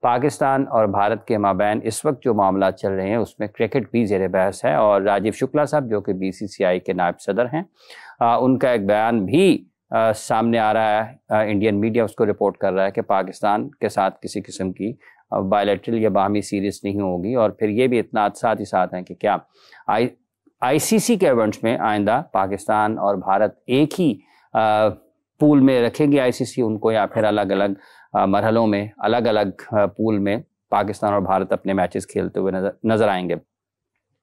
पाकिस्तान और भारत के माबैन इस वक्त जो मामला चल रहे हैं उसमें क्रिकेट भी ज़ेर बहस है और राजीव शुक्ला साहब जो कि बीसीसीआई के नायब सदर हैं, उनका एक बयान भी सामने आ रहा है। इंडियन मीडिया उसको रिपोर्ट कर रहा है कि पाकिस्तान के साथ किसी किस्म की बायलैटरल या बाहमी सीरीज नहीं होगी। और फिर ये भी इतना साथ ही साथ हैं कि क्या आईसीसी के इवेंट्स में आइंदा पाकिस्तान और भारत एक ही पूल में रखेंगे आईसीसी उनको, या फिर अलग अलग मरहलों में अलग अलग पूल में पाकिस्तान और भारत अपने मैचेस खेलते हुए नजर आएंगे।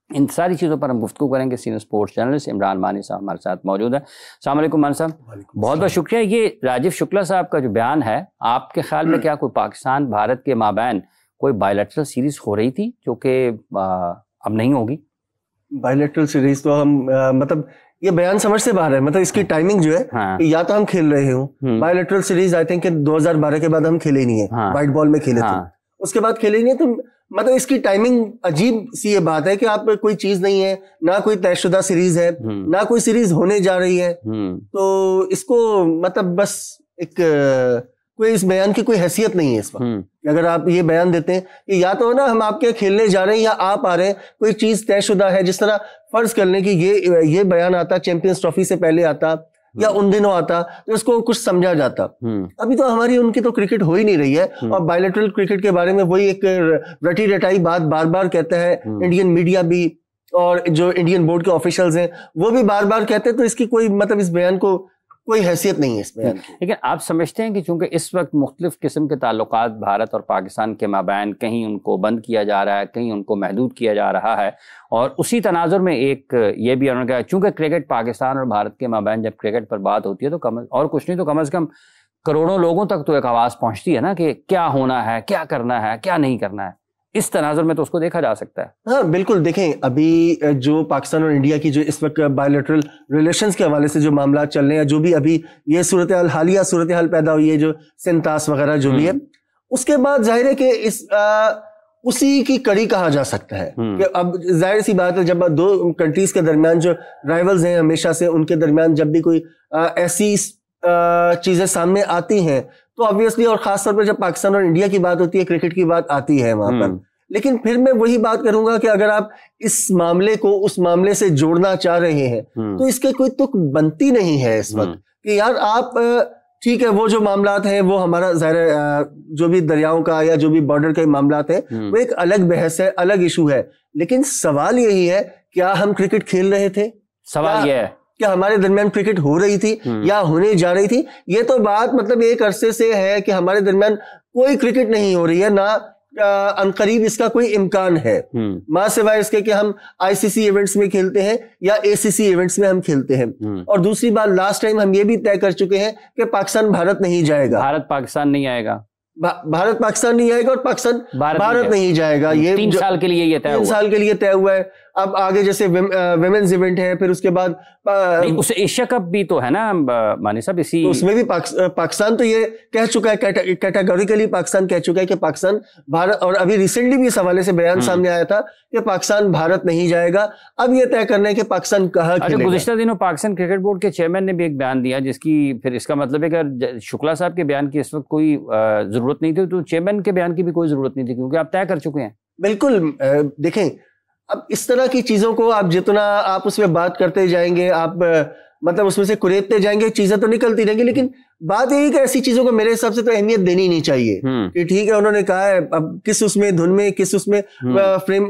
इन सारी चीज़ों पर हम गुफ्तगू करेंगे। सीनियर स्पोर्ट्स जर्नलिस्ट इमरान मानी साहब हमारे साथ मौजूद है। अस्सलाम वालेकुम मान साहब, बहुत बहुत शुक्रिया। ये राजीव शुक्ला साहब का जो बयान है, आपके ख्याल में क्या कोई पाकिस्तान भारत के माबैन कोई बायलैटरल सीरीज हो रही थी जो कि अब नहीं होगी? बायलैटरल सीरीज तो हम मतलब ये बयान समझ से बाहर है। मतलब इसकी टाइमिंग जो है या तो हम खेल रहे हो बायलैटरल सीरीज, आई थिंक 2012 के बाद हम खेले ही नहीं है। व्हाइट बॉल में खेले थे, उसके बाद खेले ही नहीं है। तो मतलब इसकी टाइमिंग अजीब सी ये बात है कि आप कोई चीज नहीं है, ना कोई तयशुदा सीरीज है, ना कोई सीरीज होने जा रही है। तो इसको मतलब बस एक कोई इस बयान की कोई हैसियत नहीं है इस वक्त। अगर आप ये बयान देते हैं कि या तो ना हम आपके खेलने जा रहे हैं या आप आ रहे हैं, कोई चीज तयशुदा है। जिस तरह फर्ज कर लें कि ये बयान आता चैंपियंस ट्रॉफी से पहले आता या उन दिनों आता तो इसको कुछ समझा जाता। अभी तो हमारी उनकी तो क्रिकेट हो ही नहीं रही है। और बायलैटरल क्रिकेट के बारे में वही एक रटी रटाई बात बार बार कहता है इंडियन मीडिया भी, और जो इंडियन बोर्ड के ऑफिशियल्स हैं वो भी बार बार कहते हैं। तो इसकी कोई मतलब इस बयान को कोई हैसियत नहीं है इस बयान की। लेकिन आप समझते हैं कि चूंकि इस वक्त मुख्तलिफ किस्म के ताल्लुकात भारत और पाकिस्तान के माबैन कहीं उनको बंद किया जा रहा है, कहीं उनको महदूद किया जा रहा है, और उसी तनाजुर में एक ये भी उन्होंने कहा चूंकि क्रिकेट पाकिस्तान और भारत के माबैन जब क्रिकेट पर बात होती है तो और कुछ नहीं तो कम से कम करोड़ों लोगों तक तो एक आवाज़ पहुँचती है ना कि क्या होना है, क्या करना है, क्या नहीं करना है। इस तनाजुर में तो उसको देखा जा सकता है। हाँ बिल्कुल, देखें अभी जो पाकिस्तान और इंडिया की जो इस वक्त बायलैटरल रिलेशंस के हवाले से जो मामला चल रहे हैं, जो भी अभी ये हालिया सूरत हाल पैदा हुई है, जो सिंतास वगैरह जो भी है, उसके बाद जाहिर है कि इस उसी की कड़ी कहा जा सकता है कि अब जाहिर सी बात है जब दो कंट्रीज के दरमियान जो राइवल्स हैं हमेशा से, उनके दरमियान जब भी कोई ऐसी चीजें सामने आती हैं तो ऑब्वियसली, और खासतौर पर जब पाकिस्तान और इंडिया की बात होती है, क्रिकेट की बात आती है वहां पर। लेकिन फिर मैं वही बात करूंगा कि अगर आप इस मामले को उस मामले से जोड़ना चाह रहे हैं तो इसके कोई तुक बनती नहीं है इस वक्त कि यार आप ठीक है वो जो मामलात हैं वो हमारा ज़ाहिर जो भी दरियाओं का या जो भी बॉर्डर के मामलात हैं वो एक अलग बहस है, अलग इशू है। लेकिन सवाल यही है क्या हम क्रिकेट खेल रहे थे? सवाल ये है क्या हमारे दरमियान क्रिकेट हो रही थी या होने जा रही थी? ये तो बात मतलब एक अरसे से है कि हमारे दरमियान कोई क्रिकेट नहीं हो रही है, ना अनकरीब इसका कोई इम्कान है, मां सिवाय इसके कि हम आईसीसी इवेंट्स में खेलते हैं या एसीसी इवेंट्स में हम खेलते हैं। और दूसरी बात, लास्ट टाइम हम ये भी तय कर चुके हैं कि पाकिस्तान भारत नहीं जाएगा, भारत पाकिस्तान नहीं आएगा, भारत पाकिस्तान नहीं आएगा और पाकिस्तान भारत नहीं जाएगा। ये 3 साल के लिए ये तय हुआ, 3 साल के लिए तय हुआ है। अब आगे जैसे विमेंस इवेंट है, फिर उसके बाद उस एशिया कप भी तो है ना मानी साहब, इसी तो उसमें भी पाकिस्तान तो ये कह चुका है, कैटेगोरिकली पाकिस्तान कह चुका है कि पाकिस्तान भारत, और अभी रिसेंटली भी इस हवाले से बयान सामने आया था कि पाकिस्तान भारत नहीं जाएगा। अब ये तय करना है कि पाकिस्तान कहाँ खेलेगा। गुज़िश्ता दिनों पाकिस्तान क्रिकेट बोर्ड के चेयरमैन ने भी एक बयान दिया जिसकी फिर इसका मतलब है कि शुक्ला साहब के बयान की इस वक्त कोई जरूरत नहीं थी, तो चेयरमैन के बयान की भी कोई जरूरत नहीं थी क्योंकि आप तय कर चुके हैं। बिल्कुल, देखें अब इस तरह की चीजों को आप जितना आप उसमें बात करते जाएंगे, आप मतलब उसमें से कुरेदते जाएंगे, चीजें तो निकलती रहेंगी। लेकिन बात यही कि ऐसी चीजों को मेरे हिसाब से तो अहमियत देनी नहीं चाहिए कि ठीक है उन्होंने कहा है, अब किस उसमें धुन में किस उसमें फ्रेम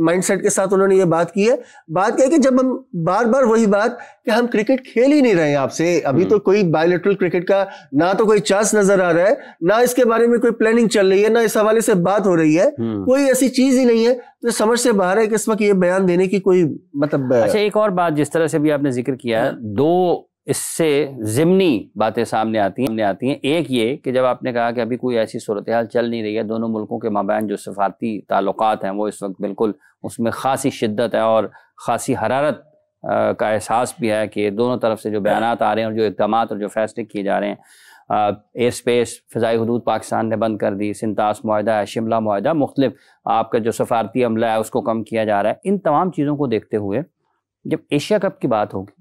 माइंडसेट के साथ उन्होंने ये बात की है। बात क्या है कि जब हम बार बार वही बात कि हम क्रिकेट खेल ही नहीं रहे हैं आपसे, अभी तो कोई बायलैटरल क्रिकेट का ना तो कोई चांस नजर आ रहा है, ना इसके बारे में कोई प्लानिंग चल रही है, ना इस हवाले से बात हो रही है, कोई ऐसी चीज ही नहीं है, तो समझ से बाहर है कि इस वक्त ये बयान देने की कोई मतलब। अच्छा, एक और बात जिस तरह से भी आपने जिक्र किया, 2 इससे ज़िमनी बातें सामने आती हैं। एक ये कि जब आपने कहा कि अभी कोई ऐसी सूरत हाल चल नहीं रही है, दोनों मुल्कों के माबैन जो सफारती ताल्लुकात हैं वो इस वक्त बिल्कुल उसमें ख़ासी शिद्दत है और ख़ासी हरारत का एहसास भी है कि दोनों तरफ से जो बयानात आ रहे हैं और जो इक़दामात और जो फैसले किए जा रहे हैं, एयर स्पेस फ़िज़ाई हदूद पाकिस्तान ने बंद कर दी, सिंतास मुआहदा है, शिमला मुआहदा, मुख्तलिफ आपका जो सफारती अमला है उसको कम किया जा रहा है। इन तमाम चीज़ों को देखते हुए जब एशिया कप की बात होगी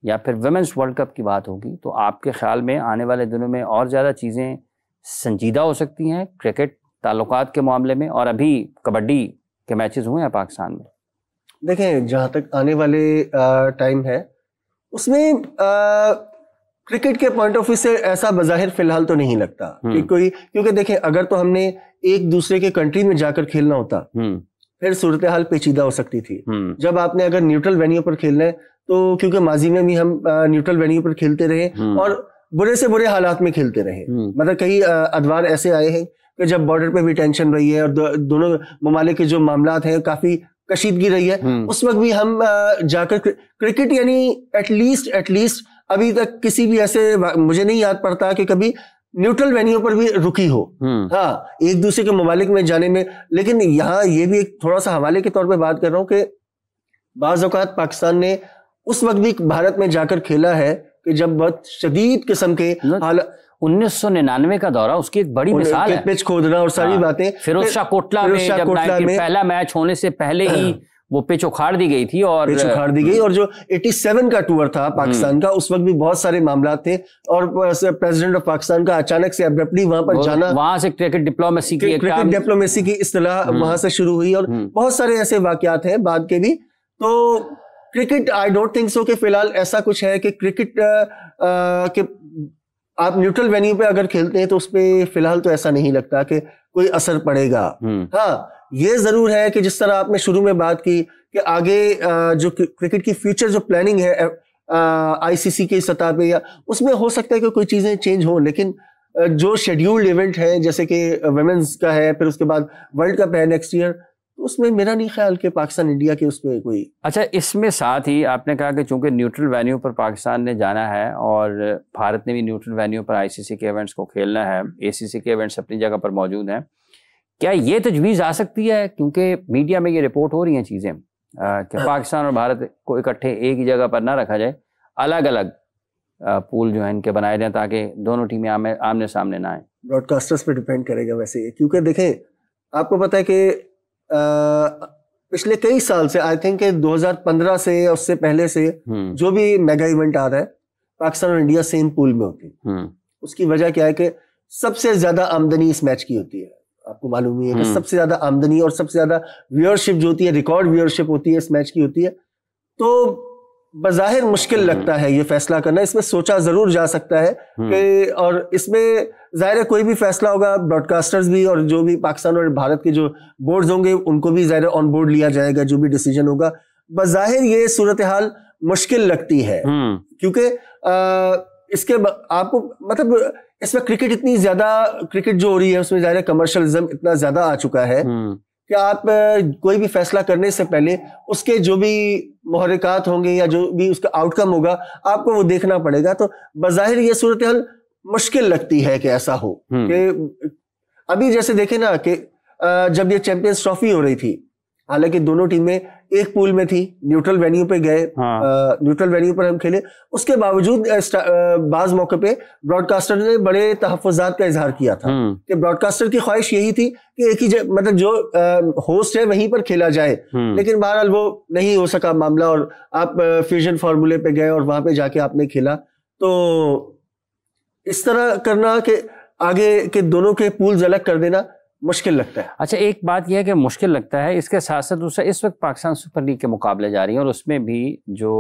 या फिर वुमेन्स वर्ल्ड कप की बात होगी तो आपके ख्याल में आने वाले दिनों में और ज़्यादा चीज़ें संजीदा हो सकती हैं क्रिकेट ताल्लुकात के मामले में? और अभी कबड्डी के मैचेस हुए हैं पाकिस्तान में। देखें, जहाँ तक आने वाले टाइम है उसमें क्रिकेट के पॉइंट ऑफ व्यू से ऐसा बज़ाहिर फिलहाल तो नहीं लगता कि कोई, क्योंकि देखें अगर तो हमने एक दूसरे के कंट्री में जाकर खेलना होता फिर सूरत हाल पेचीदा हो सकती थी। जब आपने अगर न्यूट्रल वेन्यू पर खेलना है तो, क्योंकि माजी में भी हम न्यूट्रल वेन्यू पर खेलते रहे और बुरे से बुरे हालात में खेलते रहे, मतलब कई अदवार ऐसे आए हैं कि जब बॉर्डर पे भी टेंशन रही है और दोनों ममालिक के जो मामलात हैं काफी कशीदगी रही है, उस वक्त भी हम जाकर क्रिकेट यानी एटलीस्ट अभी तक किसी भी ऐसे मुझे नहीं याद पड़ता कि कभी न्यूट्रल वेन्यू पर भी रुकी हो। हाँ, एक दूसरे के ममालिक में जाने में, लेकिन यहाँ ये भी एक थोड़ा सा हवाले के तौर पे बात कर रहा हूँ कि बाज़ औक़ात पाकिस्तान ने उस वक्त भी भारत में जाकर खेला है कि जब बहुत शदीद किस्म के 1999 का दौरा उसकी एक बड़ी मिसाल है, पिच खोदना और सारी बातें। फिरोज शाह कोटला में पहला मैच होने से पहले ही वो पिच उखाड़ दी गई थी और जो 87 का टूर था पाकिस्तान का, उस वक्त भी बहुत सारे मामला थे और प्रेसिडेंट ऑफ पाकिस्तान का अचानक से अब्रप्टली वहां पर जाना, वहां से क्रिकेट डिप्लोमेसी की इस्तिलाह वहां से शुरू हुई और बहुत सारे ऐसे वाकयात हैं बाद के भी। तो cricket I don't think so कि फिलहाल ऐसा कुछ है कि क्रिकेट के आप न्यूट्रल वेन्यू पे अगर खेलते हैं तो उस पे फिलहाल तो ऐसा नहीं लगता कि कोई असर पड़ेगा। हाँ, ये जरूर है कि जिस तरह आपने शुरू में बात की कि आगे जो क्रिकेट की फ्यूचर जो प्लानिंग है आईसीसी की सतह पे, या उसमें हो सकता है कि कोई चीजें चेंज हो, लेकिन जो शेड्यूल्ड इवेंट है जैसे कि वुमेन्स का है, फिर उसके बाद वर्ल्ड कप है नेक्स्ट ईयर, तो उसमें मेरा नहीं ख्याल कि पाकिस्तान इंडिया के उसमें कोई। अच्छा, इसमें साथ ही आपने कहा कि चूंकि न्यूट्रल वेन्यू पर पाकिस्तान ने जाना है और भारत ने भी न्यूट्रल वेन्यू पर आईसीसी के इवेंट्स को खेलना है, एसीसी के इवेंट्स अपनी जगह पर मौजूद हैं, क्या ये तजवीज़ आ सकती है, क्योंकि मीडिया में ये रिपोर्ट हो रही हैं चीज़ें कि पाकिस्तान और भारत को इकट्ठे एक ही जगह पर ना रखा जाए, अलग अलग पूल जो है इनके बनाए जाएं ताकि दोनों टीमें आमने सामने ना आए? ब्रॉडकास्टर्स पे डिपेंड करेगा वैसे, क्योंकि देखें आपको पता है कि पिछले कई साल से, आई थिंक 2015 से या उससे पहले से जो भी मेगा इवेंट आ रहा है पाकिस्तान और इंडिया सेम पूल में होती है। उसकी वजह क्या है कि सबसे ज्यादा आमदनी इस मैच की होती है, आपको मालूम ही है कि सबसे ज्यादा आमदनी और सबसे ज्यादा व्यूअरशिप जो होती है, रिकॉर्ड व्यूअरशिप होती है इस मैच की होती है। तो बज़ाहिर मुश्किल लगता है ये फैसला करना, इसमें सोचा जरूर जा सकता है कि, और इसमें जाहिर है कोई भी फैसला होगा ब्रॉडकास्टर्स भी और जो भी पाकिस्तान और भारत के जो बोर्ड्स होंगे उनको भी जाहिर ऑन बोर्ड लिया जाएगा जो भी डिसीजन होगा। बज़ाहिर ये सूरत हाल मुश्किल लगती है क्योंकि इसके आपको मतलब इसमें क्रिकेट इतनी ज्यादा, क्रिकेट जो हो रही है उसमें जाहिर है कमर्शियलिज्म इतना ज्यादा आ चुका है कि आप कोई भी फैसला करने से पहले उसके जो भी मुहर्रिकात होंगे या जो भी उसका आउटकम होगा आपको वो देखना पड़ेगा। तो बज़ाहिर ये सूरत हाल मुश्किल लगती है कि ऐसा हो कि अभी जैसे देखे ना कि जब ये चैंपियंस ट्रॉफी हो रही थी, हालांकि दोनों टीमें एक पूल में थी, न्यूट्रल वेन्यू पे गए, न्यूट्रल वेन्यू पर हम खेले, उसके बावजूद बाज मौके पे ब्रॉडकास्टर ने बड़े तहफ़्फ़ुज़ात का इजहार किया था कि ब्रॉडकास्टर की ख्वाहिश यही थी कि एक ही मतलब जो होस्ट है वहीं पर खेला जाए, लेकिन बहरहाल वो नहीं हो सका मामला और आप फ्यूजन फार्मूले पे गए और वहां पे जाके आपने खेला। तो इस तरह करना कि आगे के दोनों के पूल्स अलग कर देना मुश्किल लगता है। अच्छा, एक बात यह है कि मुश्किल लगता है, इसके साथ साथ दूसरा इस वक्त पाकिस्तान सुपर लीग के मुकाबले जारी हैं और उसमें भी जो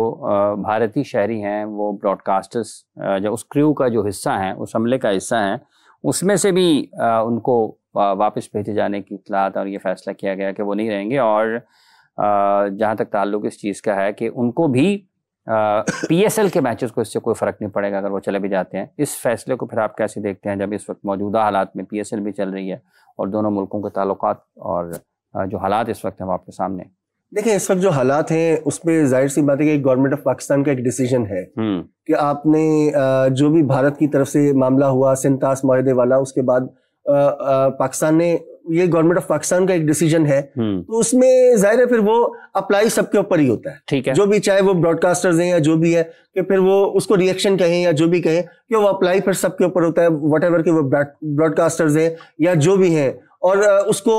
भारतीय शहरी हैं वो ब्रॉडकास्टर्स जो उस क्रू का जो हिस्सा हैं, उस हमले का हिस्सा हैं, उसमें से भी उनको वापस भेजे जाने की इत्तलात और ये फैसला किया गया कि वो नहीं रहेंगे। और जहाँ तक ताल्लुक इस चीज़ का है कि उनको भी पीएसएल के मैचेस को इससे कोई फ़र्क नहीं पड़ेगा अगर वो चले भी जाते हैं। इस फैसले को फिर आप कैसे देखते हैं जब इस वक्त मौजूदा हालात में पीएसएल भी चल रही है और दोनों मुल्कों के ताल्लुकात और जो हालात इस वक्त हैं वो आपके सामने? देखें, इस वक्त जो हालात हैं उसमें जाहिर सी बात है कि गवर्नमेंट ऑफ पाकिस्तान का एक डिसीजन है कि आपने जो भी भारत की तरफ से मामला हुआ सिंतास माहिदे वाला, उसके बाद पाकिस्तान ने, ये गवर्नमेंट ऑफ पाकिस्तान का एक डिसीजन है, तो उसमें जाहिर है फिर वो अप्लाई सबके ऊपर ही होता है। ठीक है, जो भी चाहे वो ब्रॉडकास्टर्स हैं या जो भी है, कि फिर वो उसको रिएक्शन कहें या जो भी कहें कि वो अप्लाई फिर सबके ऊपर होता है, व्हाटएवर के वो ब्रॉडकास्टर्स हैं या जो भी हैं, और उसको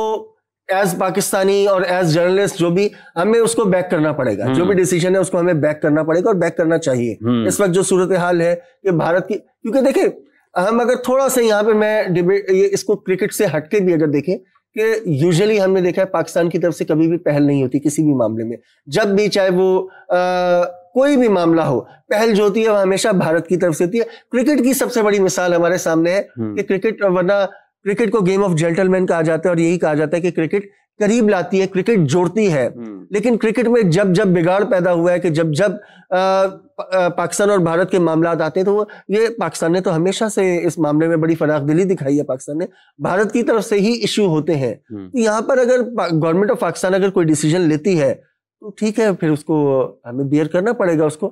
एज पाकिस्तानी और एज जर्नलिस्ट जो भी हमें उसको बैक करना पड़ेगा, जो भी डिसीजन है उसको हमें बैक करना पड़ेगा और बैक करना चाहिए। इस वक्त जो सूरत हाल है कि भारत की, क्योंकि देखें हम अगर थोड़ा सा यहाँ पे मैं डिबेट इसको क्रिकेट से हटके भी अगर देखें कि यूजुअली हमने देखा है पाकिस्तान की तरफ से कभी भी पहल नहीं होती किसी भी मामले में, जब भी चाहे वो कोई भी मामला हो, पहल जो होती है वो हमेशा भारत की तरफ से होती है। क्रिकेट की सबसे बड़ी मिसाल हमारे सामने है कि क्रिकेट, वरना क्रिकेट को गेम ऑफ जेंटलमैन कहा जाता है और यही कहा जाता है कि क्रिकेट करीब लाती है, क्रिकेट जोड़ती है। लेकिन क्रिकेट में जब जब बिगाड़ पैदा हुआ है कि जब जब पाकिस्तान और भारत के मामलात आते हैं, तो ये पाकिस्तान ने तो हमेशा से इस मामले में बड़ी फराखदिली दिखाई है। पाकिस्तान ने भारत की तरफ से ही इश्यू होते हैं। तो यहाँ पर अगर गवर्नमेंट ऑफ पाकिस्तान अगर कोई डिसीजन लेती है तो ठीक है, फिर उसको हमें बियर करना पड़ेगा उसको।